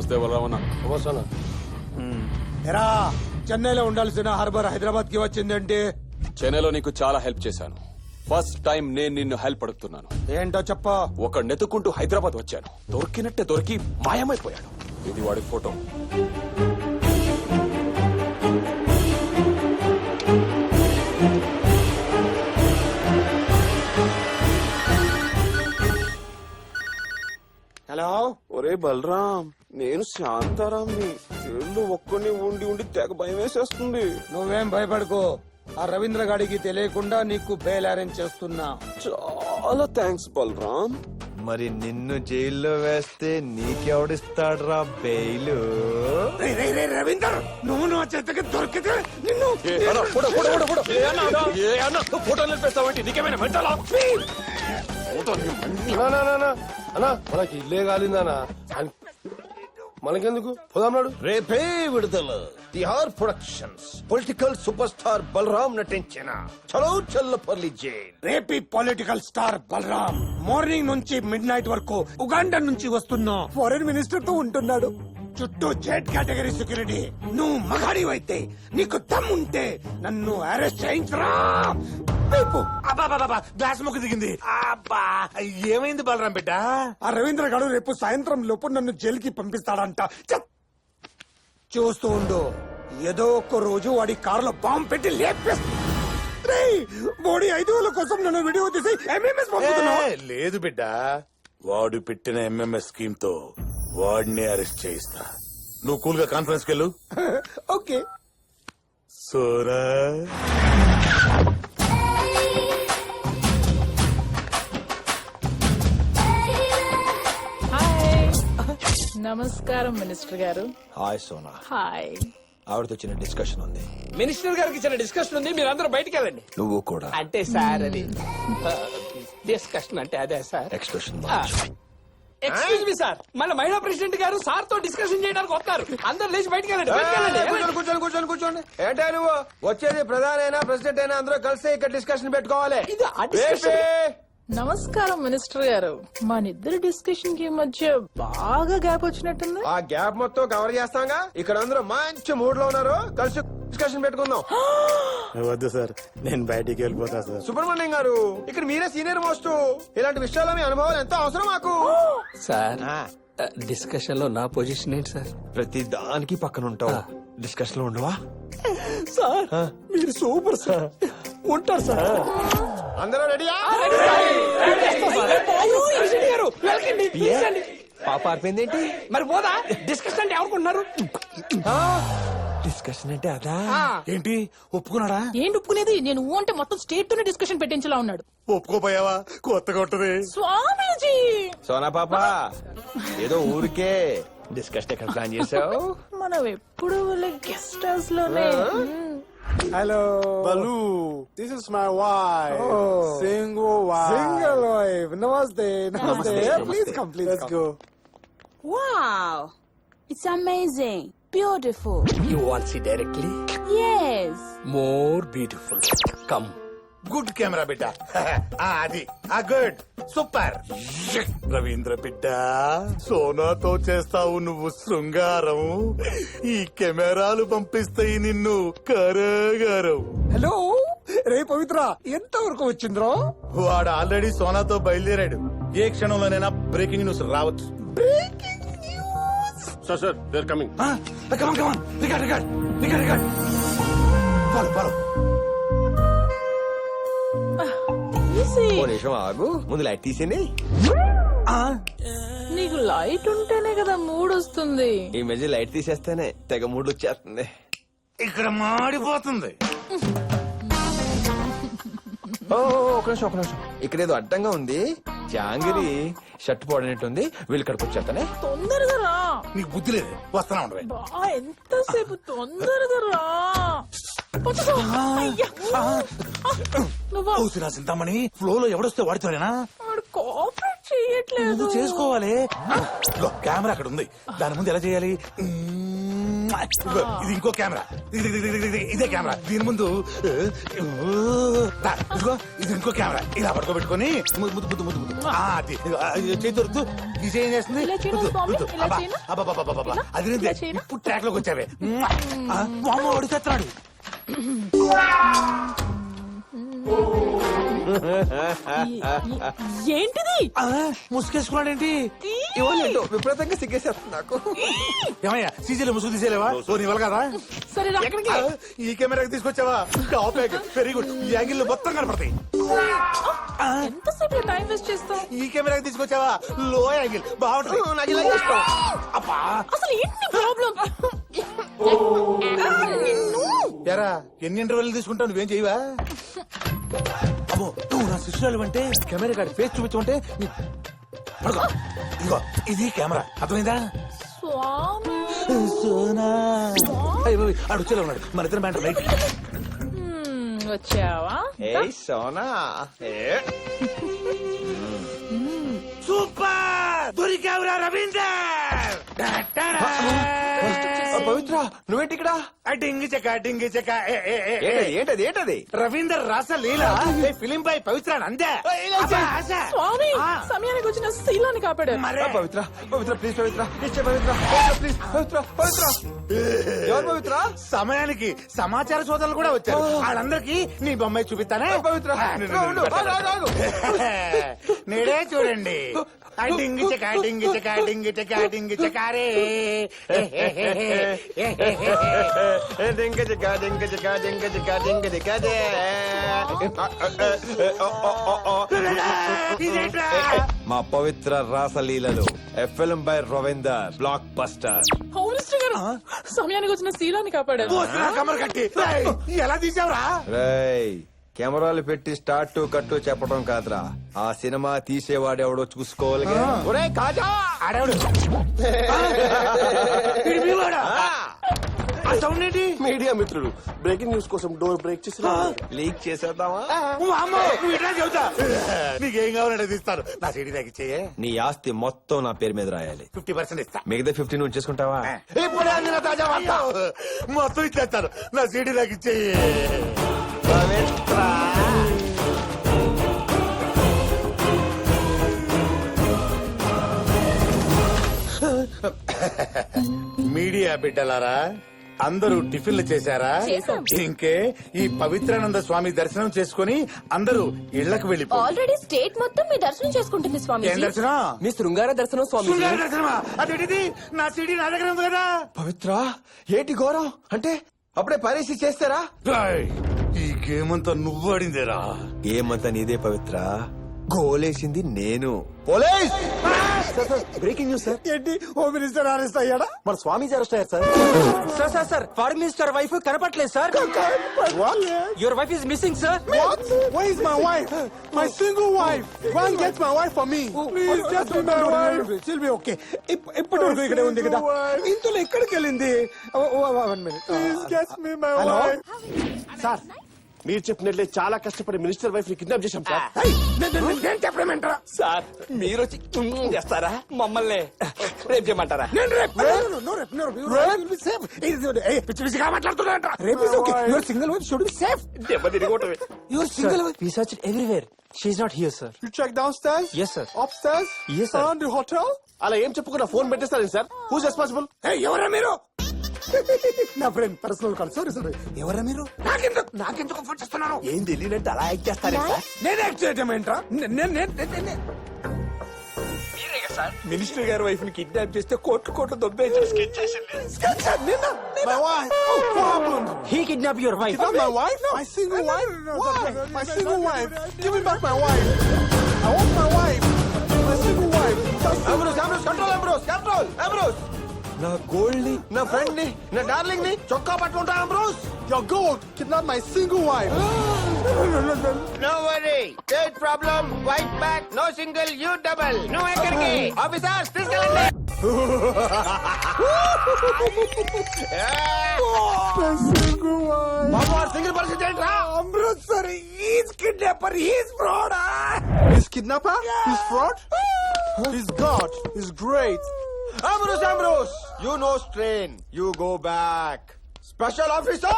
నమస్తే బలరామన్న. ఎరా చెన్నైలో ఉండాల్సిన హార్బర్ హైదరాబాద్ కి వచ్చిందంటే చెన్నైలో నీకు చాలా హెల్ప్ చేశాను. ఫస్ట్ టైం నేను నిన్ను హెల్ప్ అడుగుతున్నాను. ఏంటో చెప్ప. ఒక నెతుకుంటూ హైదరాబాద్ వచ్చాను. దొరికినట్టే దొరికి మాయమైపోయాడు. ఇది వాడి ఫోటో. హలో. ఒరే బలరాం, నేను శాంతారాంని. జైల్లో ఒక్కడిని ఉండి ఉండి తెగ భయం వేసేస్తుంది. నువ్వేం భయపడుకో. ఆ రవీంద్ర గాడికి తెలియకుండా నీకు బెయిల్ అరేంజ్ చేస్తున్నా. చాలా థ్యాంక్స్ బలరాం. మరి నిన్ను జైల్లో వేస్తే నీకెవడిస్తాడ్రా బెయిల్? రవీందర్, నువ్వు నా చేతకి దొరికితే నిన్ను ఫోటో నిలిపేస్తావంటే నీకేమైనా మెంటలా? అన్నా మనకి ఇల్లే కాలిందనా, మనకెందుకు పోదాంనాడు. రేపే విడుదల Tihar productions political super star Balaram నటించిన చలో చల్లపల్లి జైల్. రేపీ పొలిటికల్ స్టార్ బలరాం మార్నింగ్ నుంచి మిడ్ నైట్ వరకు ఉగాండా నుంచి వస్తున్నా ఫారెన్ మినిస్టర్ తో ఉంటున్నాడు. చుట్టూ జెడ్ కేటగిరీ సెక్యూరిటీ. నువ్వు మగాడివైతే, నీకు దమ్ముంటే నన్ను అరెస్ట్ చేయించరా. గ్లాస్ ముక్కు దిగింది. అబ్బా, ఏమైంది బలరాం బిడ్డ? ఆ రవీంద్ర గారు రేపు సాయంత్రం లోపు నన్ను జైలుకి పంపిస్తాడంట. చూస్తూ ఉండు, ఏదో ఒక్క రోజు వాడి కారులో బాంబు పెట్టి లేపేస్తా. బోడీ 5,000 కోసం నన్ను వీడియో తీసి ఎంఎంఎస్ పంపుతున్నావు. లేదు బిడ్డ, వాడు పెట్టిన ఎంఎంఎస్ స్కీమ్ తో వాడిని అరెస్ట్ చేయిస్తా. నువ్వు కూల్ గా కాన్ఫరెన్స్ కెళ్ళు. ఓకే. సోరా నమస్కారం మినిస్టర్ గారు. హాయ్ సోనా. హాయ్. ఆవిడతో చిన్న డిస్కషన్ ఉంది. మినిస్టర్ గారికి చిన్న డిస్కషన్ ఉంది, మీరు అందరూ బయటికి వెళ్ళండి. నువ్వు కూడా. అంటే సార్ అది డిస్కషన్ అంటే అదే sir. Expression excuse me sir, మన మహిళా ప్రెసిడెంట్ గారు సార్ తో డిస్కషన్ చేయడానికి వస్తారు. అందరూ లేచి బయటికి వెళ్ళండి. కూర్చోండి. ఏంటో నువ్వు వచ్చేది ప్రధాని అయినా ప్రెసిడెంట్ అయినా అందరూ కలిసి ఇక్కడ డిస్కషన్ పెట్టుకోవాలి. ఇది ఆ discussion. నమస్కారం మినిస్టర్ గారు. మన ఇద్దరు డిస్కషన్ కి మధ్య బాగా గ్యాప్ వచ్చినట్టుంది. ఆ గ్యాప్ మొత్తం కవర్ చేస్తాగా. ఇక్కడ అందరూ మంచి మూడ్ లో ఉన్నారు, కలిసి డిస్కషన్ పెట్టుకుందాం. వద్దు సార్, నేను బయటికి వెళ్ళిపోతా సార్. సుబ్రహ్మణ్యం గారు, ఇక్కడ మీరే సీనియర్ మోస్ట్. ఇలాంటి విషయాల్లో మీ అనుభవాలు ఎంతో అవసరం మాకు. సార్, డిస్కషన్ లో నా పొజిషన్ ఏంటి సార్? ప్రతి దానికి పక్కన ఉంటావు, డిస్కషన్ లో ఉండవా? సార్ మీరు సూపర్ సార్. ఉంటారు సార్. అందరూ రెడీయా? పాప ఆర్పిందేంటి? మరి పోదా డిస్కషన్ అంటే ఎవరుకుంటున్నారు? డిస్కషన్ అంటే అదా? ఏంటి ఒప్పుకున్నాడా? ఏంటి ఒప్పుకునేది? నేను ఊ అంటే మొత్తం స్టేట్ తోనే డిస్కషన్ పెట్టించేలా ఉన్నాడు. ఒప్పుకోపోయావా? కొత్తగా ఉంటది. స్వామీజీ. సోనా పాప, ఏదో ఊరికే డిస్కషన్ ఎక్కడ ప్లాన్ చేసావు? మనం ఎప్పుడు గెస్ట్ హౌస్ లోనే. హలో బలు, this is my wife. Single wife. Single wife. నమస్తే. నమస్తే. Please come, please let's go. Wow, it's amazing, beautiful. You want to see directly? Yes. More beautiful. Come. Good camera బిడ్డ. అది good, super. Ravindra బిడ్డ, సోనాతో చేస్తావు నువ్వు శృంగారం, ఈ కెమెరాలు పంపిస్తాయి నిన్ను కరగారం. హలో రే పవిత్ర, ఎంత వరకు వచ్చింద్రో? వాడు ఆల్రెడీ సోనాతో బయలుదేరాడు. ఏ క్షణంలోనైనా బ్రేకింగ్ న్యూస్ రావచ్చు. Breaking news. Sir they are coming. Follow. ఓ నిమిషం ఆగు, ముందు లైట్ తీసేని. నీకు లైట్ ఉంటేనే కదా మూడ్ వస్తుంది. ఈ మధ్య లైట్ తీసేస్తేనే తెగ మూడు వచ్చేస్తుంది. ఇక్కడ మాడిపోతుంది. ఒక నిమిషం. ఇక్కడ ఏదో అడ్డంగా ఉంది. జాంగిరి షర్ట్ పోడనట్టుంది. వీళ్ళు ఇక్కడికి వచ్చేస్తానే. తొందరగా రా. నీకు బుద్ధి లేదు, వస్తానా ఉండవే. బా ఎంతసేపు, తొందరగా రా. నువ్వు ఊసిరా చింతామణి, ఫ్లో లో ఎవడొస్తే వాడితోనేనా? వాడు కోఆపరేట్ చెయ్యట్లేదు. నువ్వు చేసుకోవాలి. కెమెరా అక్కడ ఉంది, దాని ముందు ఎలా చేయాలి? ఇది ఇంకో కెమెరా. ఇదే కెమెరా. దీని ముందు ఇదిగో ఇది ఇంకో కెమెరా. ఇలా పడుకోబెట్టుకొని ముద్దు ముద్దు ముద్దు ముద్దు. అది చేతి దొరుకుతూ ఈ చేయి ఏం చేస్తుంది? ఇలా చేయనా ముద్దు, స్వామి? ముద్దు. ఇలా అబ్బా, చేయనా? అబ్బబ్బబ్బబ్బబ్బ. అది ఇలా చేయనా? ఇప్పుడు ట్రాక్ లోకి వచ్చావే. అడిగేస్తున్నాడు. ఏంటిది? ముసుకేసుకున్నాడేంటి? ఇవ్వలేదు విపరీతంగా సిగ్గేసేస్తుంది నాకు. ఏమయ్యా సీజీలో ముసుగు తీసేలేవా? ఓ నీ వల్ల కదా. సరే రా. ఈ కెమెరాకి తీసుకొచ్చావా? Very good. ఈ యాంగిల్ మొత్తం కనపడతాయి. ఎంతసేపు టైం వేస్ట్ చేస్తావు? ఈ కెమెరాకి తీసుకొచ్చావా? లో యాంగిల్ బాగుంటుంది. నాకు ఇలా ఇష్టం. అబ్బా అసలు ఏంటి ప్రాబ్లం? ఎరా ఎన్ని ఇంటర్వ్యూలు తీసుకుంటావు? నువ్వేం చేయవా? అమ్మో నువ్వు నా శిష్యురాలు అంటే కెమెరా కాడి ఫేస్ చూపించమంటే పడుకో. ఇదిగో ఇది కెమెరా. అర్థమైందా? స్వామి సోనా ఆడు వచ్చేలా ఉన్నాడు. మన ఇద్దరు మ్యాటర్ రైట్. వచ్చావా? ఏయ్ సోనా. సూపర్ దొరికావురా రవీందర్. పవిత్ర నువ్వేంటి ఇక్కడ? డింగి చెక్క డింగి చెక్క. ఏంటది ఏంటది? రవీందర్ రాసలీల ఫిలిం పై పవిత్ర అందే. స్వామి సమయానికి వచ్చిన శీలాన్ని కాపాడారు. పవిత్ర పవిత్ర ప్లీజ్ పవిత్ర ఇచ్చే పవిత్ర ప్లీజ్ పవిత్ర పవిత్ర. ఎవరు పవిత్ర? సమయానికి సమాచార సోదరులు కూడా వచ్చారు. వాళ్ళందరికీ నీ బొమ్మాయి చూపిస్తానే. పవిత్ర నేడే చూడండి. డింగి చెక్క డింగి చెక్క డింగి చెక్క డింగి చెకారే. మా పవిత్ర రాసలీలలు FLM by Ravinder blockbuster. Home minister గారు సమయానికి వచ్చిన శీలాన్ని కాపాడారు. కమర్ కట్టి ఎలా తీసావురా? రేయ్ కెమెరాలు పెట్టి స్టార్ట్ కట్టు చెప్పడం కాదురా, ఆ సినిమా తీసేవాడెవడో చూసుకోవాలి. ఒరేయ్ కాజా ఆడేవాడు ఆ సౌండ్ ఏంటి? మీడియా మిత్రులు బ్రేకింగ్ న్యూస్ కోసం డోర్ బ్రేక్ చేసి లీక్ చేసేద్దామా? నువ్వు ఇట్లా చెబుతా. నీకేం కావాలంటే తీస్తాను. నా సీడీ తగ్గించే. నీ ఆస్తి మొత్తం నా పేరు మీద రాయాలి. 50% ఇస్తా. మిగతా 50 నువ్వు చేసుకుంటావా? ఇప్పుడే అందిన తాజా వార్త. మొత్తం ఇచ్చేస్తాను. నా సీడీ తగ్గించేయి. మీడియా బిడ్డలారా అందరూ టిఫిన్లు చేశారా? ఇంకే ఈ పవిత్రానంద స్వామి దర్శనం చేసుకుని అందరూ ఇళ్లకు వెళ్ళిపో. ఆల్రెడీ స్టేట్ మొత్తం మీ దర్శనం చేసుకుంటుంది స్వామి. ఏం దర్శనం? మీ శృంగార దర్శనం స్వామి. శృంగార దర్శనమా? అదేంటిది? నా సీడీ నా దగ్గర ఉంది కదా. పవిత్ర ఏంటి ఘోరం? అంటే అప్పుడే పరీక్ష చేస్తారా? రాయ్, ఈ గేమ్ అంతా నువ్వు ఆడిందేరా. ఏమంతా నీదే పవిత్ర, గోలేసింది నేను. Police breaking news sir. ఏంటి హోమ్ మినిస్టర్ అరెస్ట్ అయ్యాడా? మన స్వామి అరెస్ట్ అయ్యారు sir. Sir sir foreign minister wife కనపట్లేదు sir. Your wife is missing sir. What? Where is my wife? My single wife. Go and get my wife for me. Please get me my wife. సిల్వి okay. ఇప్పటి వరకు ఇక్కడే ఉంది కదా. ఇందులో ఎక్కడికి వెళ్ళింది? 1 minute. Please get me my Hello? wife. Sir మీరు చెప్పినట్లే చాలా కష్టపడి మినిస్టర్ వైఫ్ ని కిడ్నాప్ చేశాం సార్. నేను చెప్పలేమంటారా? సార్ మీరు వచ్చి చేస్తారా? మమ్మల్ని రేపు చేయమంటారా? నేను రేపు పిచ్చి పిచ్చిగా మాట్లాడుతున్నా. రేపు your single wife should be safe. దెబ్బ తిరిగొట్టవే. Your single wife. We searched everywhere. She is not here, sir. You check downstairs? Yes, sir. Upstairs? Yes, sir. Around the hotel? అలా ఏం చెప్పుకున్నా ఫోన్ పెట్టేస్తారేం సార్? Who's responsible? ఎవరా మీరు? నా friend personal call. Sorry sorry. ఎవరా మీరు? నాకెందుకు ఫోన్ చేస్తున్నాను? ఏం తెలియనట్టు అలా యాక్ట్ చేస్తారా సార్? నేను యాక్ట్ చేయటం ఏంట్రా? మినిస్టర్ గారి వైఫ్ ని కిడ్నాప్ చేస్తే కోట్లు దొబ్బేసి స్కెచ్ చేసింది. My wife. What happened? He kidnapped your wife. Is that my wife? My single wife? Why? My single wife. Give me back my wife. I want my wife. My single wife. Control. నా gold ని, నా friend ని, నా darling ని చొక్కా పట్టుకుంటా Ambrose. Your gold kidnapped my single wife. No worry, date problem, wait back, no single, you double. నువ్వు ఎక్కడికి? ఆఫీసర్స్ తీసుకెళ్ళండి. My single wife. బాబు సింగిల్ పరిస్థితి ఏంట్రా? Amritsar is kidnapper, is fraud. He's kidnapper? He's fraud? He's God. He's great. Ambrose, you know strain. You go back. Special officer.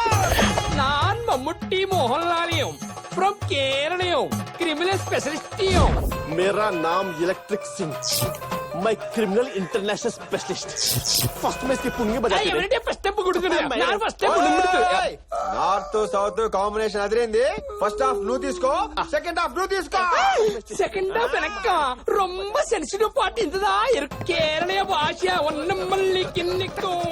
நான் மம்முட்டி மோகன்லாலியும் from கேரளையும் criminal ஸ்பெஷலிஸ்டியும் मेरा नाम electric Singh मैं क्रिमिनल इंटरनेशनल स्पेशलिस्ट फर्स्ट में इसकी पुंगी बजा के ఎవరంటే ఫస్ట్ స్టెప్ కొడుతున్నా నేను first step north south combination అదిరింది. ఫస్ట్ హాఫ్ నువ్వు తీసుకో, సెకండ్ హాఫ్ నువ్వు తీసుకో. செகண்ட் హాఫ్ எனக்கு ரொம்ப சென்சிட்டிவ் பார்ட் இதுதா இருக்கு கேரளைய பாஷை ஒன்னும் மல்லிக்கு நிக்கும்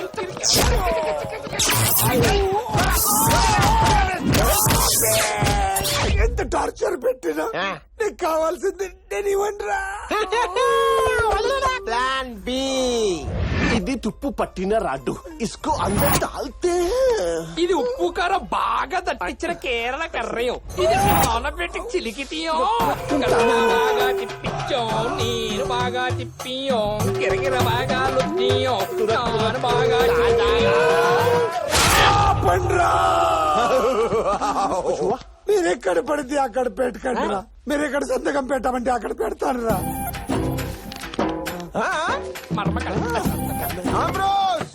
ఎంత టార్చర్ పెట్టినా నీకు కావాల్సింది నేను ఇవ్వనురా. Plan B. ఇది తుప్పు పట్టిన రాడ్డు ఇస్కో అందర్ డాల్తే ఇది ఉప్పు కారం బాగా దట్టించిన కేరళ కర్రయం ఇది పెట్టి చిలికితీయం బాగా తిప్పించాం నీరు బాగా తిప్పియం కిరకిర బాగా లుప్పియం నాను బాగా పండ్రా మీరు ఎక్కడ పడితే అక్కడ పెట్టకండిరా. మీరు ఎక్కడ సంతకం పెట్టమంటే అక్కడ పెడతాను రా. Ambrose,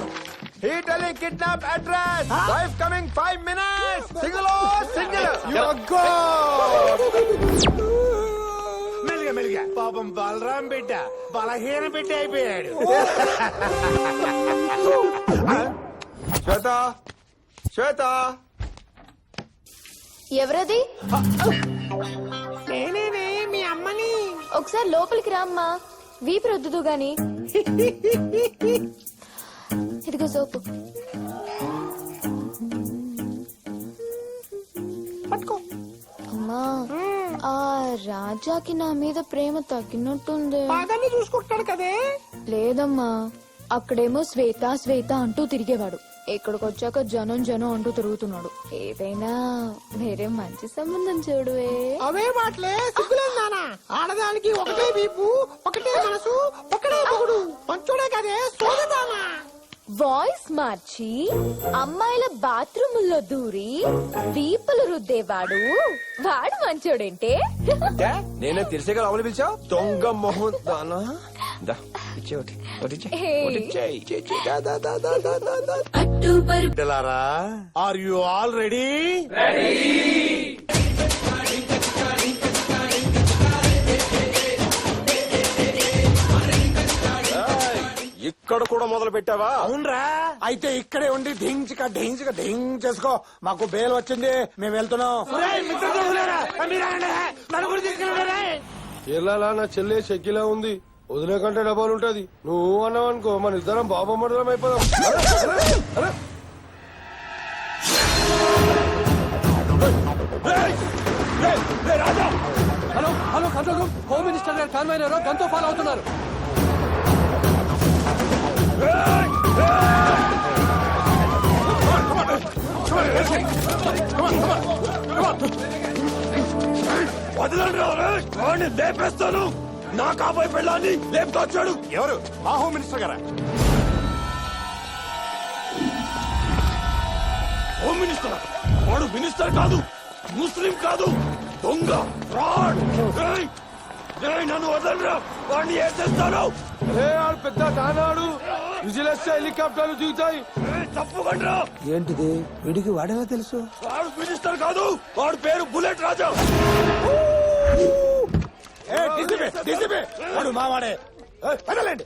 he telling kidnap address. Wife coming 5 minutes. Single or single. You are God. మెల్లిగా మెల్లిగా పాపం బలరాం బిడ్డ బలహీన బిడ్డ అయిపోయాడు. శ్వేత, శ్వేత. ఎవరది? నేనేనే మీ అమ్మని. ఒకసారి లోపలికి రామ్మా. వీపు రుద్దుదు గాని. ఇదిగో సోపు. పట్టుకో. అమ్మా, ఆ రాజాకి నా మీద ప్రేమ తగ్గినట్టుంది. బాగానే చూసుకుంటాడు కదే. లేదమ్మా, అక్కడేమో శ్వేత శ్వేత అంటూ తిరిగేవాడు. ఇక్కడికి వచ్చాక జనం జనం అంటూ తిరుగుతున్నాడు. ఏదైనా వేరే మంచి సంబంధం చూడువే. అవే మాటలే సిగ్గులేదు నానా. ఆడదానికి ఒకటే వీపు, ఒకటే మనసు, ఒకటే మొగుడు. పంచుడే కదే సోదదానా. వాయిస్ మార్చి అమ్మాయిల బాత్రూముల్లో దూరి వీపులు రుద్దేవాడు వాడు మంచోడేంటే? నేనే తెలిసేగా లోపల పిలిచావు దొంగ మొహం దానా. ఇచ్చే ఒకటి ఒకటి ఇచ్చే. ఒకటి ఇచ్చే. ఇచ్చే, ఇచ్చే. దా, దా, దా, దా, దా, దా. బిడ్డలారా, ఆర్ యు ఆల్ రెడీ? ఇక్కడ కూడా మొదలు పెట్టావా? అవునరా. అయితే ఇక్కడే ఉండి ఢించిక ఢించిక ఢింగ్ చేసుకో. మాకు బేల్ వచ్చింది, మేము వెళ్తున్నాం. కేరళ నా చెల్లె షెక్కిలా ఉంది. వదిలే కంటే డబ్బాలు ఉంటది. నువ్వు అన్నావు అనుకో మన ఇద్దరం బాబా మండలం అయిపోదాం. Hello hello control room. Home minister గారు కాన్వాయ్ ఎవరో గన్తో ఫాలో అవుతున్నారు. వదలండి, లేపేస్తాను. నా కాబోయే పెళ్ళాన్ని లేపుకొచ్చాడు. ఎవరు? మా హోమ్ మినిస్టర్ గారా? హోమ్ మినిస్టర్ వాడు మినిస్టర్ కాదు, ముస్లిం కాదు, దొంగ ఫ్రాడ్. నన్ను వదలరా, వాడిని ఏం చేస్తాను? పెద్ద తానాడు విజిలెన్స్ హెలికాప్టర్లు దిగుతాయి. తప్పుకుండ్రా. ఏంటిది? వీడికి వాడేలా తెలుసు? వాడు మినిస్టర్ కాదు, వాడు పేరు బుల్లెట్ రాజా. వాడు మావాడే. వదలండి.